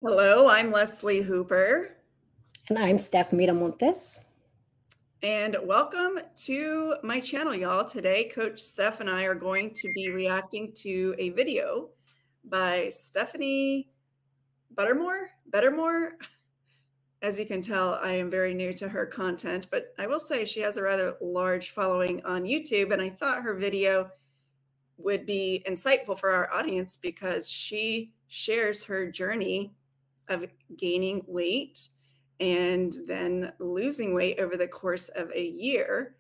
Hello, I'm Leslie Hooper, And I'm Steph Miramontes. and welcome to my channel, y'all. Today, Coach Steph and I are going to be reacting to a video by Stephanie Buttermore. As you can tell, I am very new to her content, but I will say she has a rather large following on YouTube, and I thought her video would be insightful for our audience because she shares her journey of gaining weight and then losing weight over the course of a year.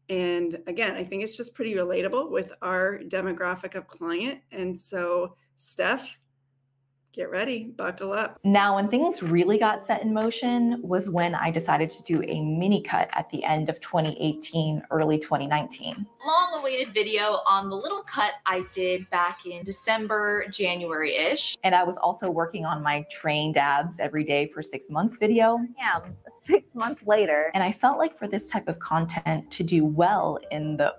And again, I think it's just pretty relatable with our demographic of client. And so, Steph, get ready, buckle up. Now, when things really got set in motion was when I decided to do a mini cut at the end of 2018, early 2019. Long-awaited video on the little cut I did back in December, January-ish. And I was also working on my trained abs every day for 6 months video. Yeah, 6 months later. And I felt like for this type of content to do well in the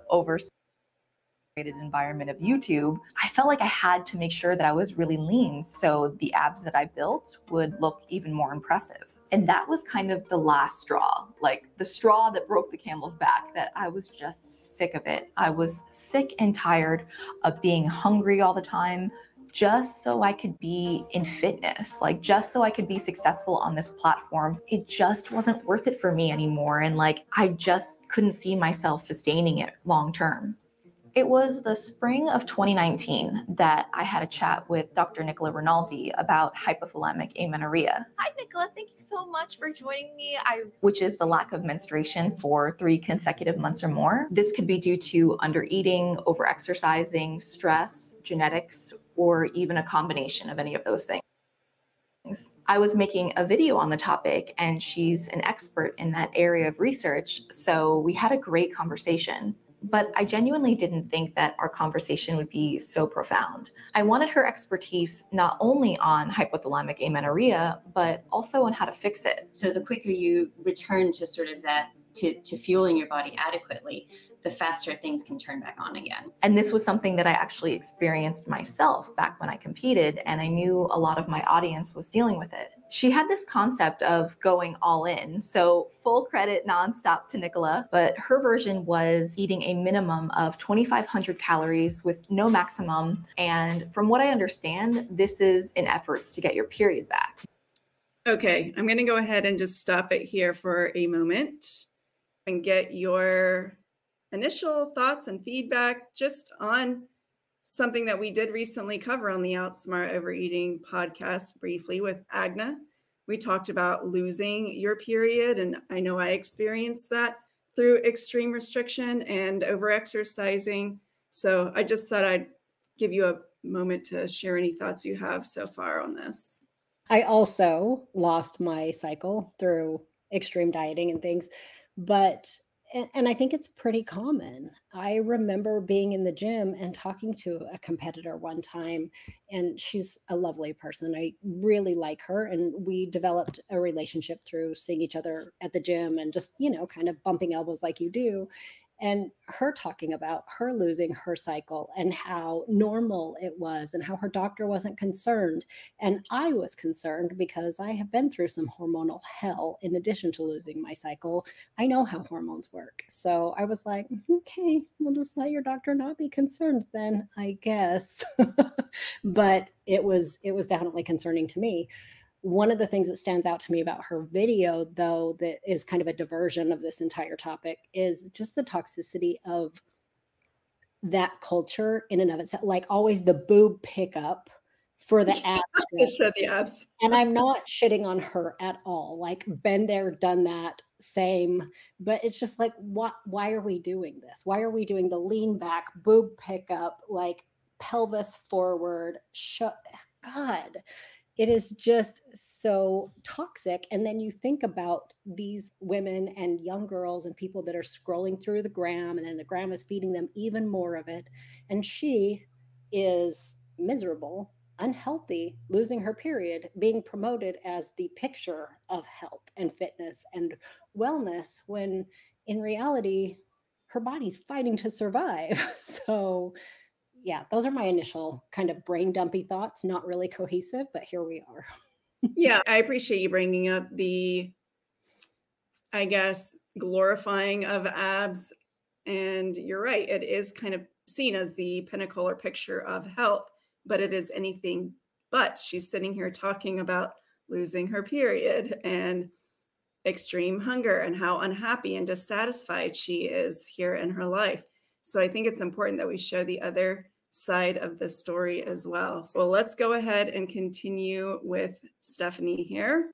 environment of YouTube, I felt like I had to make sure that I was really lean so the abs that I built would look even more impressive. And that was kind of the last straw, like the straw that broke the camel's back, that I was just sick of it. I was sick and tired of being hungry all the time, just so I could be in fitness, like just so I could be successful on this platform. It just wasn't worth it for me anymore. And like, I just couldn't see myself sustaining it long term. It was the spring of 2019 that I had a chat with Dr. Nicola Rinaldi about hypothalamic amenorrhea. Hi, Nicola. Thank you so much for joining me. Which is the lack of menstruation for 3 consecutive months or more. This could be due to undereating, overexercising, stress, genetics, or even a combination of any of those things. I was making a video on the topic, and she's an expert in that area of research, so we had a great conversation. But I genuinely didn't think that our conversation would be so profound. I wanted her expertise not only on hypothalamic amenorrhea, but also on how to fix it. So the quicker you return to sort of that, to fueling your body adequately, the faster things can turn back on again. And this was something that I actually experienced myself back when I competed, and I knew a lot of my audience was dealing with it. She had this concept of going all in, so full credit nonstop to Nicola, but her version was eating a minimum of 2,500 calories with no maximum. And from what I understand, this is in efforts to get your period back. Okay, I'm going to go ahead and just stop it here for a moment and get your initial thoughts and feedback just on something that we did recently cover on the Outsmart Overeating podcast briefly with Agna. We talked about losing your period, and I know I experienced that through extreme restriction and overexercising. So I just thought I'd give you a moment to share any thoughts you have so far on this. I also lost my cycle through extreme dieting and things, and I think it's pretty common. I remember being in the gym and talking to a competitor one time, and she's a lovely person. I really like her, and we developed a relationship through seeing each other at the gym and just, kind of bumping elbows like you do. And her talking about her losing her cycle and how normal it was and how her doctor wasn't concerned. And I was concerned because I have been through some hormonal hell in addition to losing my cycle. I know how hormones work. So I was like, okay, we'll just let your doctor not be concerned then, I guess. But it was definitely concerning to me. One of the things that stands out to me about her video, though, that is kind of a diversion of this entire topic, is just the toxicity of that culture in and of itself. Like always the boob pickup for the abs. To show the abs. And I'm not shitting on her at all. Like, been there, done that, same. But it's just like, why are we doing this? Why are we doing the lean back, boob pickup, like pelvis forward? God. It is just so toxic. And then you think about these women and young girls and people that are scrolling through the gram, and then the gram is feeding them even more of it. And she is miserable, unhealthy, losing her period, being promoted as the picture of health and fitness and wellness, when in reality, her body's fighting to survive. So yeah, those are my initial kind of brain dumpy thoughts, not really cohesive, but here we are. Yeah, I appreciate you bringing up the, I guess, glorifying of abs. And you're right, it is kind of seen as the pinnacle or picture of health, but it is anything but. She's sitting here talking about losing her period and extreme hunger and how unhappy and dissatisfied she is here in her life. So I think it's important that we show the other side of the story as well. So let's go ahead and continue with Stephanie here.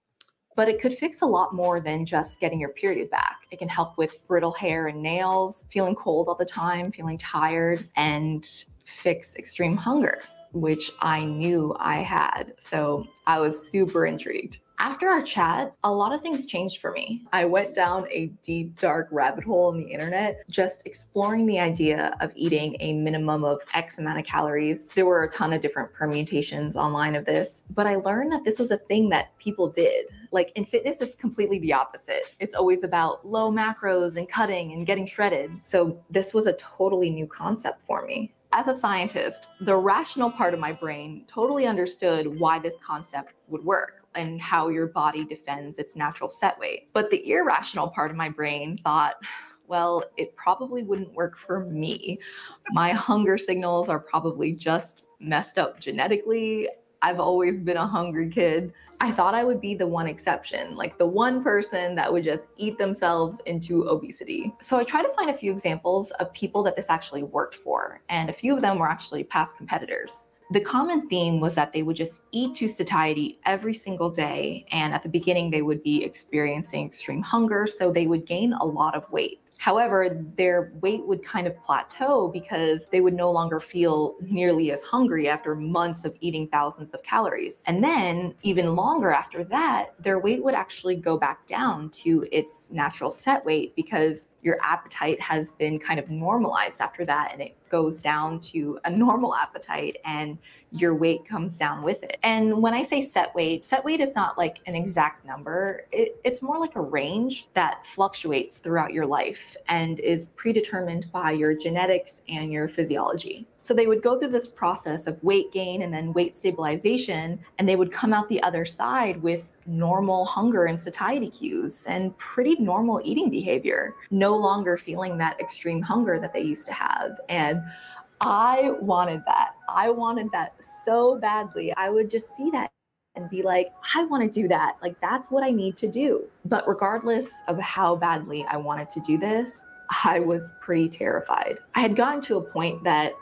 But it could fix a lot more than just getting your period back. It can help with brittle hair and nails, feeling cold all the time, feeling tired, and fix extreme hunger, which I knew I had. So I was super intrigued. After our chat, a lot of things changed for me. I went down a deep, dark rabbit hole on the internet, just exploring the idea of eating a minimum of X amount of calories. There were a ton of different permutations online of this, but I learned that this was a thing that people did. Like in fitness, it's completely the opposite. It's always about low macros and cutting and getting shredded. So this was a totally new concept for me. As a scientist, the rational part of my brain totally understood why this concept would work and how your body defends its natural set weight. But the irrational part of my brain thought, well, it probably wouldn't work for me. My hunger signals are probably just messed up genetically. I've always been a hungry kid. I thought I would be the one exception, like the one person that would just eat themselves into obesity. So I tried to find a few examples of people that this actually worked for, and a few of them were actually past competitors. The common theme was that they would just eat to satiety every single day, and at the beginning they would be experiencing extreme hunger, so they would gain a lot of weight. However, their weight would kind of plateau because they would no longer feel nearly as hungry after months of eating thousands of calories. And then even longer after that, their weight would actually go back down to its natural set weight because your appetite has been kind of normalized after that, and it goes down to a normal appetite and your weight comes down with it. And when I say set weight is not like an exact number. It's more like a range that fluctuates throughout your life and is predetermined by your genetics and your physiology. So they would go through this process of weight gain and then weight stabilization, and they would come out the other side with normal hunger and satiety cues and pretty normal eating behavior, no longer feeling that extreme hunger that they used to have. And I wanted that. I wanted that so badly. I would just see that and be like, I want to do that. Like, that's what I need to do. But regardless of how badly I wanted to do this, I was pretty terrified. I had gotten to a point that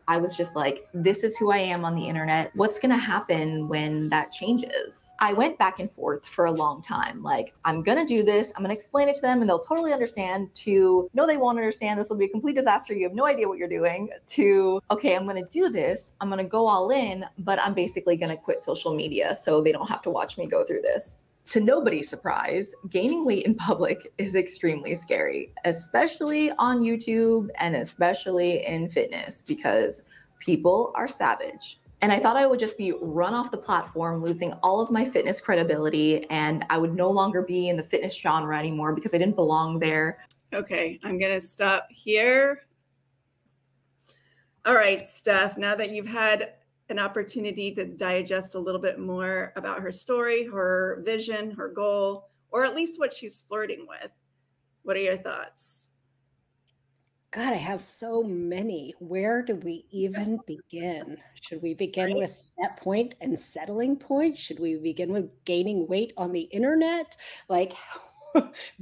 I was just like, this is who I am on the internet. What's going to happen when that changes? I went back and forth for a long time. Like, I'm going to do this. I'm going to explain it to them and they'll totally understand, to no, they won't understand. This will be a complete disaster. You have no idea what you're doing, to, okay, I'm going to do this. I'm going to go all in, but I'm basically going to quit social media so they don't have to watch me go through this. To nobody's surprise, gaining weight in public is extremely scary, especially on YouTube and especially in fitness, because people are savage. And I thought I would just be run off the platform, losing all of my fitness credibility, and I would no longer be in the fitness genre anymore because I didn't belong there. Okay, I'm going to stop here. All right, Steph, now that you've had an opportunity to digest a little bit more about her story, her vision, her goal, or at least what she's flirting with, what are your thoughts? God, I have so many. Where do we even begin? Should we begin with set point and settling point? Should we begin with gaining weight on the internet? Like,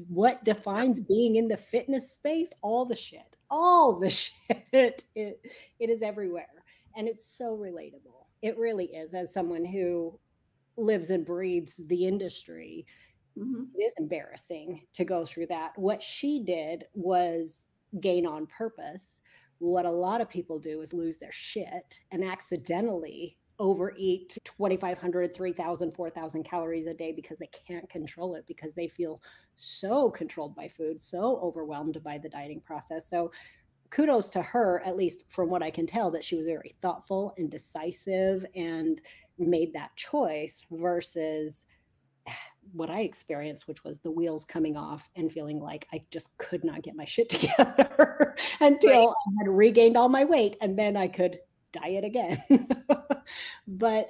what defines being in the fitness space? All the shit. It is everywhere. And it's so relatable. It really is. As someone who lives and breathes the industry, it is embarrassing to go through that. What she did was gain on purpose. What a lot of people do is lose their shit and accidentally overeat 2,500, 3,000, 4,000 calories a day because they can't control it, because they feel so controlled by food, so overwhelmed by the dieting process. So kudos to her, at least from what I can tell, that she was very thoughtful and decisive and made that choice, versus what I experienced, which was the wheels coming off and feeling like I just could not get my shit together until I had regained all my weight, and then I could diet again. But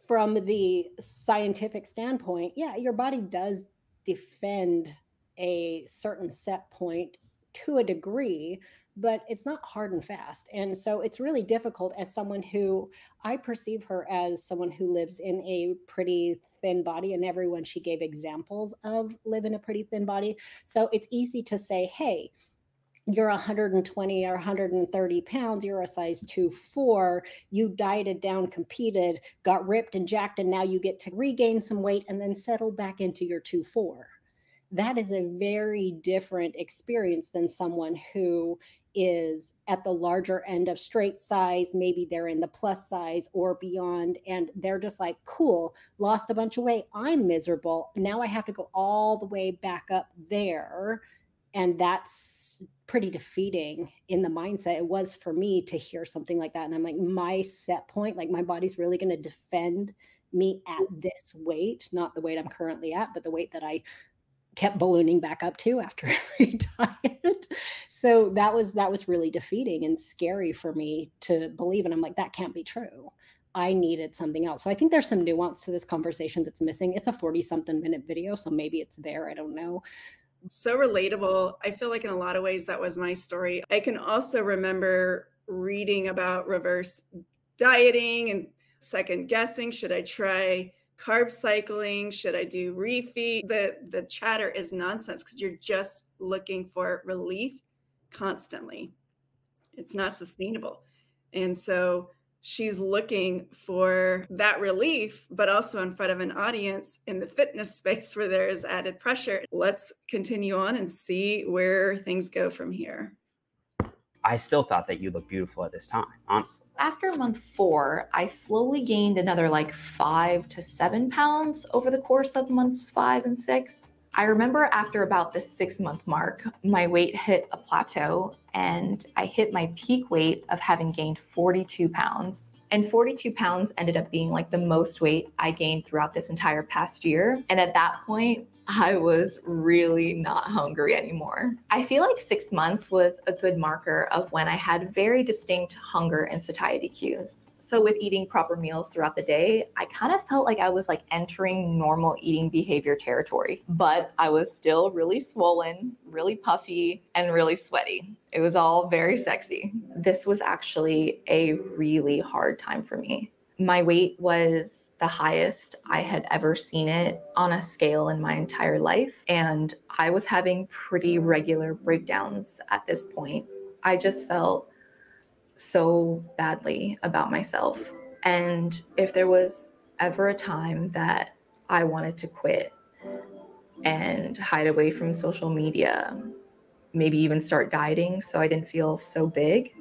from the scientific standpoint, yeah, your body does defend a certain set point to a degree, but it's not hard and fast. And so it's really difficult as someone who I perceive her as someone who lives in a pretty thin body, and everyone she gave examples of live in a pretty thin body. So it's easy to say, hey, you're 120 or 130 pounds, you're a size 2'4", you dieted down, competed, got ripped and jacked, and now you get to regain some weight and then settle back into your 2'4". That is a very different experience than someone who is at the larger end of straight size. Maybe they're in the plus size or beyond, and they're just like, cool, lost a bunch of weight, I'm miserable, now I have to go all the way back up there. And that's pretty defeating in the mindset. It was for me to hear something like that. And I'm like, my set point, like my body's really going to defend me at this weight, not the weight I'm currently at, but the weight that I kept ballooning back up to after every diet. So that was really defeating and scary for me to believe. And I'm like, that can't be true. I needed something else. So I think there's some nuance to this conversation that's missing. It's a 40-something minute video, so maybe it's there. I don't know. So relatable. I feel like in a lot of ways that was my story. I can also remember reading about reverse dieting and second guessing. Should I try carb cycling? Should I do refeed? The chatter is nonsense because you're just looking for relief constantly. It's not sustainable. And so she's looking for that relief, but also in front of an audience in the fitness space where there is added pressure. Let's continue on and see where things go from here. I still thought that you looked beautiful at this time, honestly. After month 4, I slowly gained another like 5 to 7 pounds over the course of months 5 and 6. I remember after about the 6-month mark, my weight hit a plateau and I hit my peak weight of having gained 42 pounds. And 42 pounds ended up being like the most weight I gained throughout this entire past year. And at that point, I was really not hungry anymore. I feel like 6 months was a good marker of when I had very distinct hunger and satiety cues. So with eating proper meals throughout the day, I kind of felt like I was like entering normal eating behavior territory, but I was still really swollen, really puffy, and really sweaty. It was all very sexy. This was actually a really hard time for me. My weight was the highest I had ever seen it on a scale in my entire life, and I was having pretty regular breakdowns at this point. I just felt so badly about myself. And if there was ever a time that I wanted to quit and hide away from social media, maybe even start dieting so I didn't feel so big,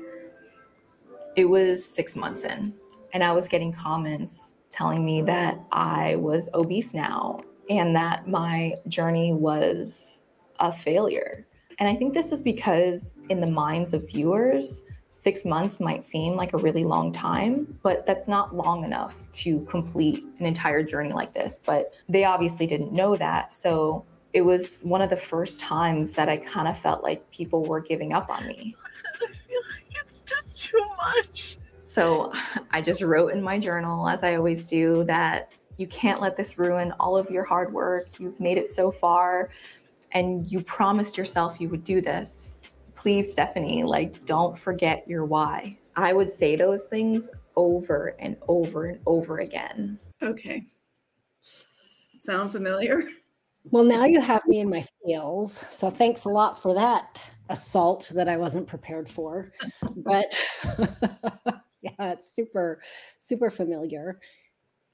it was 6 months in. And I was getting comments telling me that I was obese now and that my journey was a failure. And I think this is because in the minds of viewers, 6 months might seem like a really long time, but that's not long enough to complete an entire journey like this. But they obviously didn't know that. So it was one of the first times that I kind of felt like people were giving up on me. I feel like it's just too much. So I just wrote in my journal, as I always do, that you can't let this ruin all of your hard work. You've made it so far and you promised yourself you would do this. Please, Stephanie, like, don't forget your why. I would say those things over and over and over again. Okay. Sound familiar? Well, now you have me in my feels. So thanks a lot for that assault that I wasn't prepared for. But yeah, it's super, super familiar.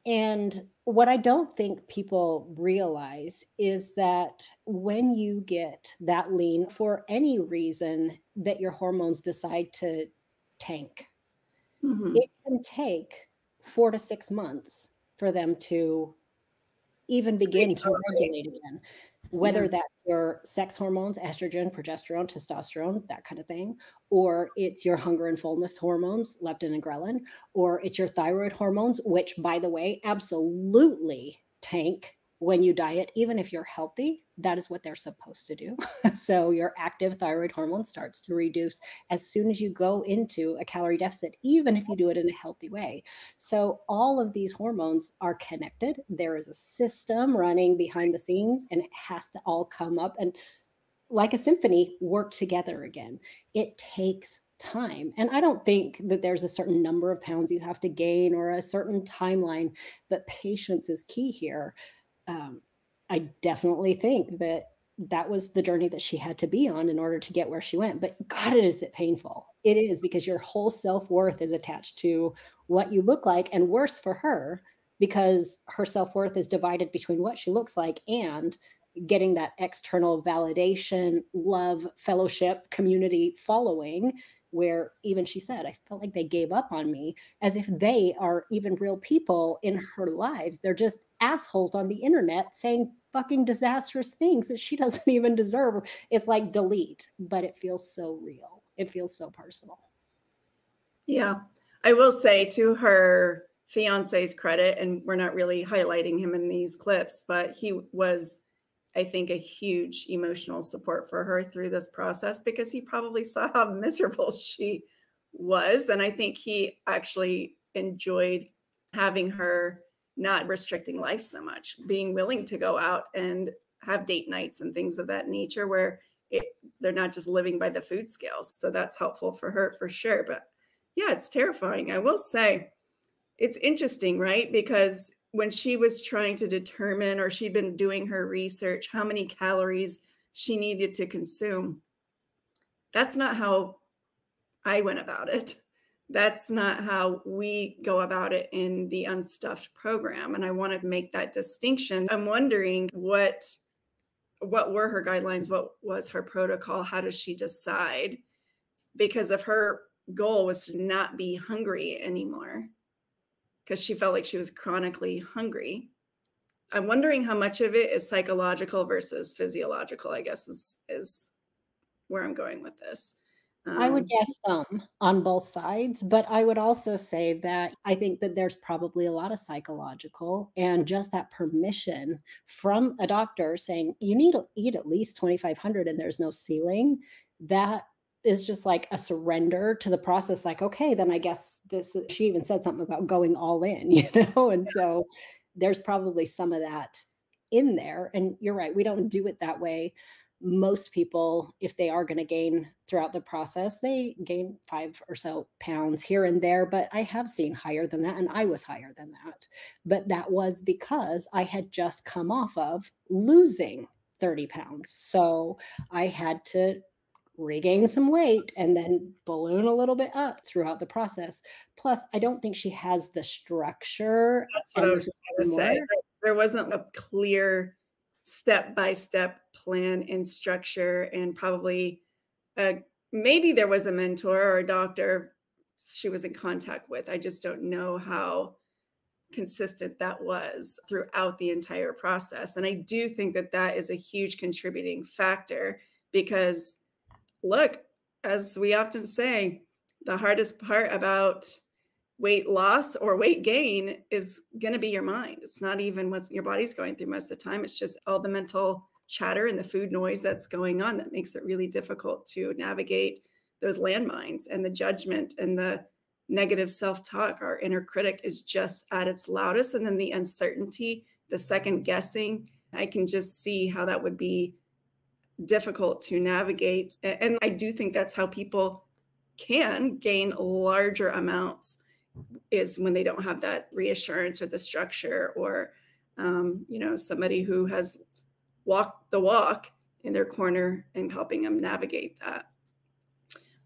And what I don't think people realize is that when you get that lean for any reason that your hormones decide to tank, it can take 4 to 6 months for them to even begin to regulate again, whether that's your sex hormones, estrogen, progesterone, testosterone, that kind of thing, or it's your hunger and fullness hormones, leptin and ghrelin, or it's your thyroid hormones, which, by the way, absolutely tank when you diet, even if you're healthy, that is what they're supposed to do. So your active thyroid hormone starts to reduce as soon as you go into a calorie deficit, even if you do it in a healthy way. So all of these hormones are connected. There is a system running behind the scenes, and it has to all come up and, like a symphony, work together again. It takes time. And I don't think that there's a certain number of pounds you have to gain or a certain timeline, but patience is key here. I definitely think that that was the journey that she had to be on in order to get where she went. But God, is it painful. It is, because your whole self-worth is attached to what you look like, and worse for her, because her self-worth is divided between what she looks like and getting that external validation, love, fellowship, community following, where even she said, I felt like they gave up on me, as if they are even real people in her lives. They're just assholes on the internet saying fucking disastrous things that she doesn't even deserve. It's like delete, but it feels so real. It feels so personal. Yeah. I will say, to her fiance's credit, and we're not really highlighting him in these clips, but he was, I think, a huge emotional support for her through this process, because he probably saw how miserable she was. And I think he actually enjoyed having her not restricting life so much, being willing to go out and have date nights and things of that nature, where they're not just living by the food scales. So that's helpful for her for sure. But yeah, it's terrifying. I will say it's interesting, right? Because when she was trying to determine, or she'd been doing her research, how many calories she needed to consume, that's not how I went about it. That's not how we go about it in the Unstuffed program. And I want to make that distinction. I'm wondering what were her guidelines? What was her protocol? How does she decide? Because if her goal was to not be hungry anymore, because she felt like she was chronically hungry, I'm wondering how much of it is psychological versus physiological, I guess is where I'm going with this. I would guess some on both sides, but I would also say that I think that there's probably a lot of psychological, and just that permission from a doctor saying you need to eat at least 2,500 and there's no ceiling. That is just like a surrender to the process. Like, okay, then I guess she even said something about going all in, And so there's probably some of that in there. And you're right, we don't do it that way. Most people, if they are going to gain throughout the process, they gain 5 or so pounds here and there. But I have seen higher than that, and I was higher than that. But that was because I had just come off of losing 30 pounds. So I had to regain some weight and then balloon a little bit up throughout the process. Plus, I don't think she has the structure. That's what I was just going to say. There wasn't a clear step-by-step plan and structure, and probably maybe there was a mentor or a doctor she was in contact with. I just don't know how consistent that was throughout the entire process. And I do think that that is a huge contributing factor, because look, as we often say, the hardest part about weight loss or weight gain is going to be your mind. It's not even what your body's going through most of the time. It's just all the mental chatter and the food noise that's going on that makes it really difficult to navigate those landmines, and the judgment and the negative self-talk. Our inner critic is just at its loudest. And then the uncertainty, the second guessing, I can just see how that would be difficult to navigate. And I do think that's how people can gain larger amounts, is when they don't have that reassurance or the structure, or somebody who has walked the walk in their corner and helping them navigate that.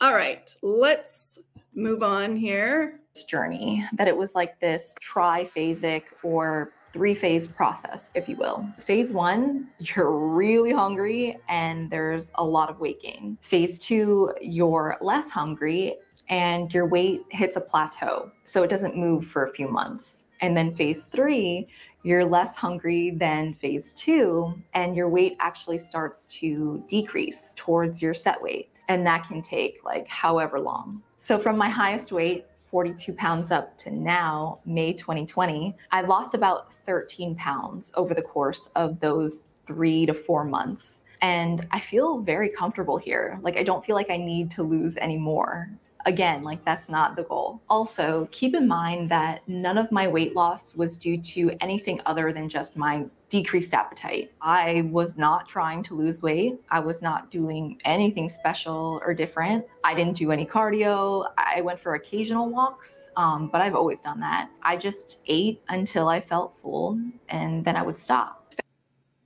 All right, let's move on here. This journey, that it was like this triphasic or 3-phase process, if you will. Phase 1, you're really hungry and there's a lot of weight gain. Phase 2, you're less hungry and your weight hits a plateau, so it doesn't move for a few months. And then phase 3, you're less hungry than phase 2, and your weight actually starts to decrease towards your set weight. And that can take like however long. So from my highest weight, 42 pounds up to now, May 2020, I've lost about 13 pounds over the course of those 3 to 4 months. And I feel very comfortable here. Like, I don't feel like I need to lose any more. Again, like, that's not the goal. Also, keep in mind that none of my weight loss was due to anything other than just my decreased appetite. I was not trying to lose weight. I was not doing anything special or different. I didn't do any cardio. I went for occasional walks, but I've always done that. I just ate until I felt full, and then I would stop.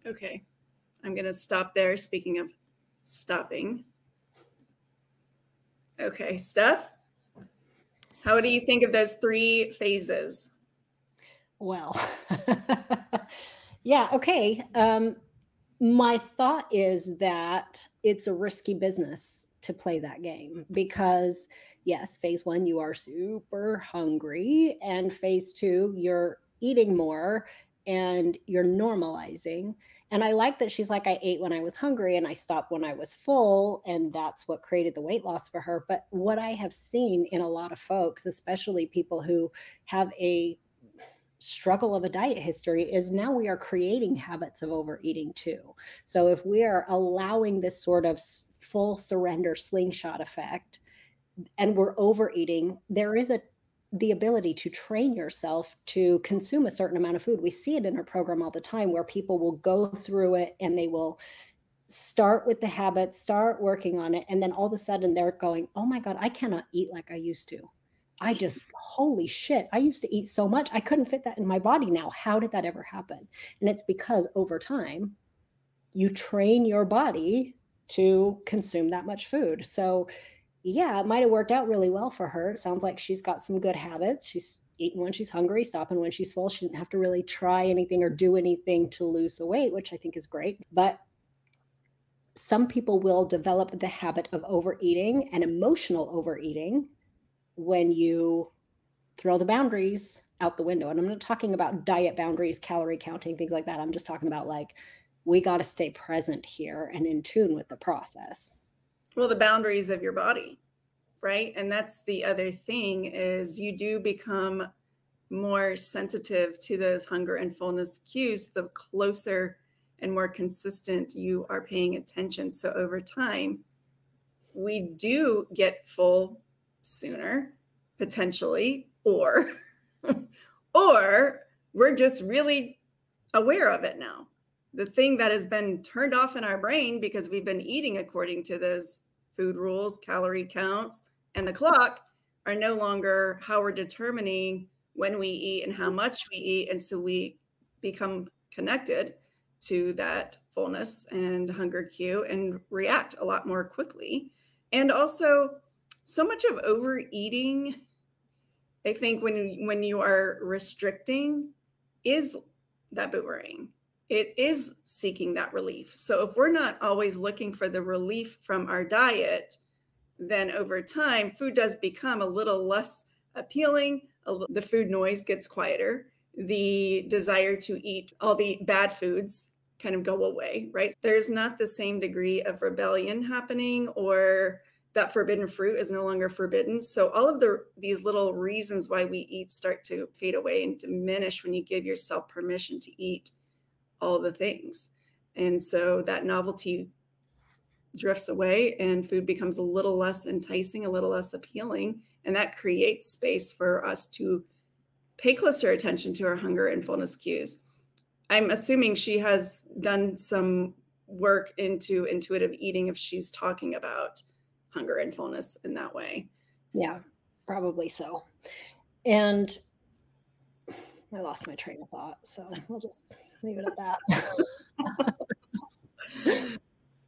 Okay, I'm going to stop there. Speaking of stopping. Okay, Steph, how do you think of those 3 phases? Well, yeah, okay. My thought is that it's a risky business to play that game because, yes, phase 1, you are super hungry, and phase 2, you're eating more and you're normalizing. And I like that she's like, I ate when I was hungry and I stopped when I was full. And that's what created the weight loss for her. But what I have seen in a lot of folks, especially people who have a struggle of a diet history, is now we are creating habits of overeating too. So if we are allowing this sort of full surrender slingshot effect and we're overeating, there is the ability to train yourself to consume a certain amount of food. We see it in our program all the time where people will go through it and they will start with the habit, start working on it. And then all of a sudden they're going, oh my God, I cannot eat like I used to. Holy shit, I used to eat so much. I couldn't fit that in my body now. How did that ever happen? And it's because over time, you train your body to consume that much food. So yeah, it might have worked out really well for her. It sounds like she's got some good habits. She's eating when she's hungry, stopping when she's full. She didn't have to really try anything or do anything to lose the weight, which I think is great. But some people will develop the habit of overeating and emotional overeating when you throw the boundaries out the window. And I'm not talking about diet boundaries, calorie counting, things like that. I'm just talking about like, we got to stay present here and in tune with the process. Well, the boundaries of your body, right? And that's the other thing, is you do become more sensitive to those hunger and fullness cues the closer and more consistent you are paying attention. So over time, we do get full sooner, potentially, or we're just really aware of it now. The thing that has been turned off in our brain because we've been eating according to those food rules, calorie counts, and the clock are no longer how we're determining when we eat and how much we eat. And so we become connected to that fullness and hunger cue and react a lot more quickly. And also, so much of overeating, I think when you are restricting, is that boomerang. It is seeking that relief. So if we're not always looking for the relief from our diet, then over time, food does become a little less appealing. The food noise gets quieter. The desire to eat all the bad foods kind of go away, right? There's not the same degree of rebellion happening, or that forbidden fruit is no longer forbidden. So all of these little reasons why we eat start to fade away and diminish when you give yourself permission to eat all the things. And so that novelty drifts away and food becomes a little less enticing, a little less appealing. And that creates space for us to pay closer attention to our hunger and fullness cues. I'm assuming she has done some work into intuitive eating if she's talking about hunger and fullness in that way. Yeah, probably so. And I lost my train of thought, so we'll just leave it at that.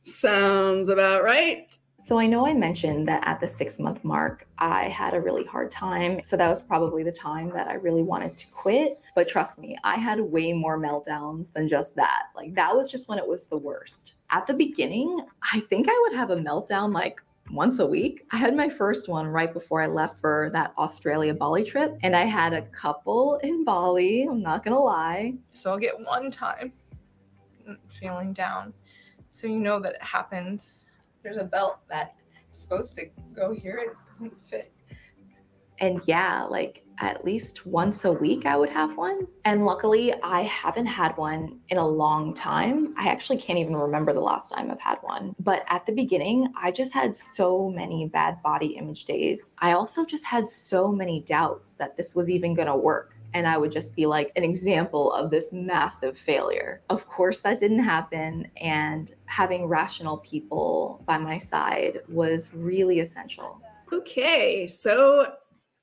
Sounds about right. So I know I mentioned that at the 6-month mark, I had a really hard time. So that was probably the time that I really wanted to quit. But trust me, I had way more meltdowns than just that. Like, that was just when it was the worst. At the beginning, I think I would have a meltdown like once a week. I had my first one right before I left for that Australia Bali trip. And I had a couple in Bali, I'm not gonna lie. So I'll get one time feeling down. So you know that it happens. There's a belt that is supposed to go here. It doesn't fit. And yeah, like at least once a week I would have one. And luckily I haven't had one in a long time. I actually can't even remember the last time I've had one. But at the beginning, I just had so many bad body image days. I also just had so many doubts that this was even gonna work. And I would just be like an example of this massive failure. Of course, that didn't happen. And having rational people by my side was really essential. Okay, so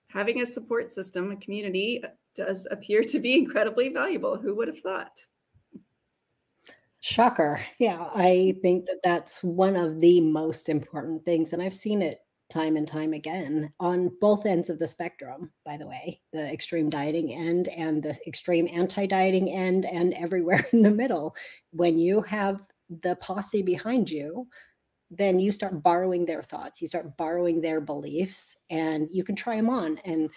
having a support system, a community, does appear to be incredibly valuable. Who would have thought? Shocker. Yeah, I think that that's one of the most important things. And I've seen it time and time again on both ends of the spectrum, by the way, the extreme dieting end and the extreme anti dieting end, and everywhere in the middle. When you have the posse behind you, then you start borrowing their thoughts, you start borrowing their beliefs, and you can try them on and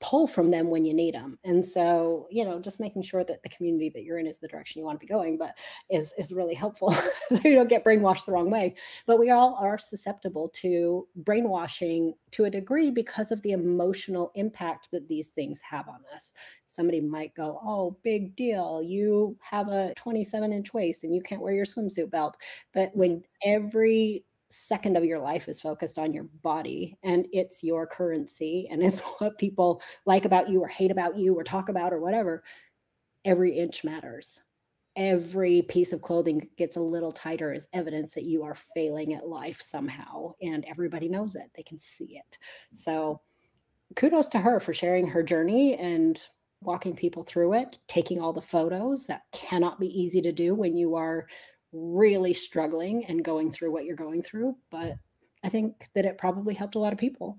pull from them when you need them. And so, just making sure that the community that you're in is the direction you want to be going, but is really helpful so you don't get brainwashed the wrong way. But we all are susceptible to brainwashing to a degree because of the emotional impact that these things have on us. Somebody might go, oh, big deal, you have a 27-inch waist and you can't wear your swimsuit belt. But when every second of your life is focused on your body and it's your currency and it's what people like about you or hate about you or talk about or whatever, every inch matters. Every piece of clothing gets a little tighter as evidence that you are failing at life somehow, and everybody knows it. They can see it. So kudos to her for sharing her journey and walking people through it, taking all the photos. That cannot be easy to do when you are really struggling and going through what you're going through. But I think that it probably helped a lot of people.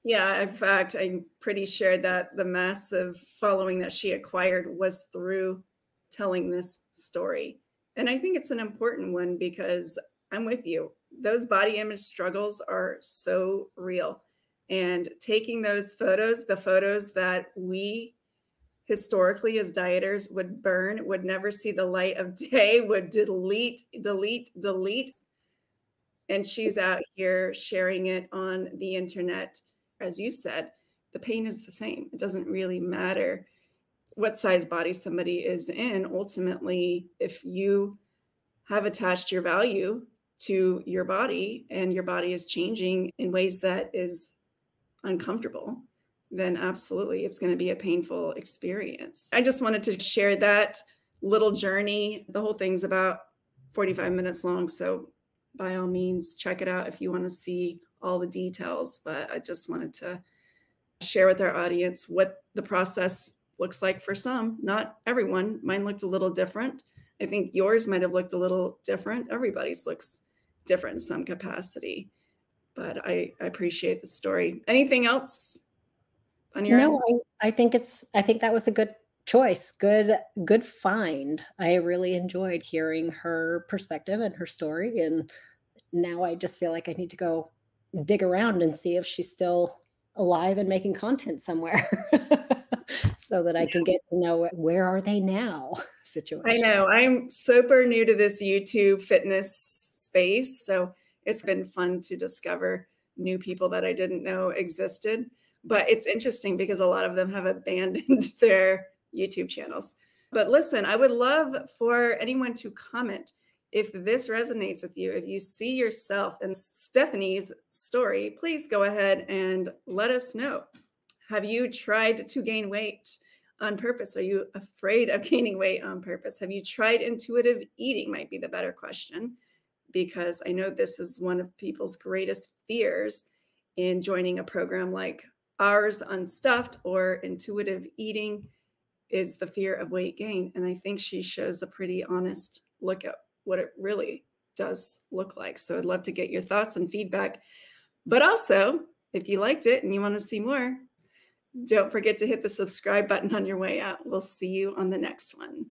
Yeah, in fact, I'm pretty sure that the massive following that she acquired was through telling this story. And I think it's an important one because I'm with you. Those body image struggles are so real. And taking those photos, the photos that we historically as dieters would burn, would never see the light of day, would delete. And she's out here sharing it on the internet. As you said, the pain is the same. It doesn't really matter what size body somebody is in. Ultimately, if you have attached your value to your body and your body is changing in ways that is uncomfortable, then absolutely it's going to be a painful experience. I just wanted to share that little journey. The whole thing's about 45 minutes long. So by all means, check it out if you want to see all the details. But I just wanted to share with our audience what the process looks like for some, not everyone. Mine looked a little different. I think yours might have looked a little different. Everybody's looks different in some capacity. But I appreciate the story. Anything else on your end? I think that was a good choice. Good find. I really enjoyed hearing her perspective and her story. And now I just feel like I need to go dig around and see if she's still alive and making content somewhere so that I can get to know where are they now situation. I know. I'm super new to this YouTube fitness space. So it's been fun to discover new people that I didn't know existed. But it's interesting because a lot of them have abandoned their YouTube channels. But listen, I would love for anyone to comment if this resonates with you. If you see yourself in Stephanie's story, please go ahead and let us know. Have you tried to gain weight on purpose? Are you afraid of gaining weight on purpose? Have you tried intuitive eating? Might be the better question, because I know this is one of people's greatest fears in joining a program like ours, Unstuffed or intuitive eating, is the fear of weight gain. And I think she shows a pretty honest look at what it really does look like. So I'd love to get your thoughts and feedback. But also, if you liked it and you want to see more, don't forget to hit the subscribe button on your way out. We'll see you on the next one.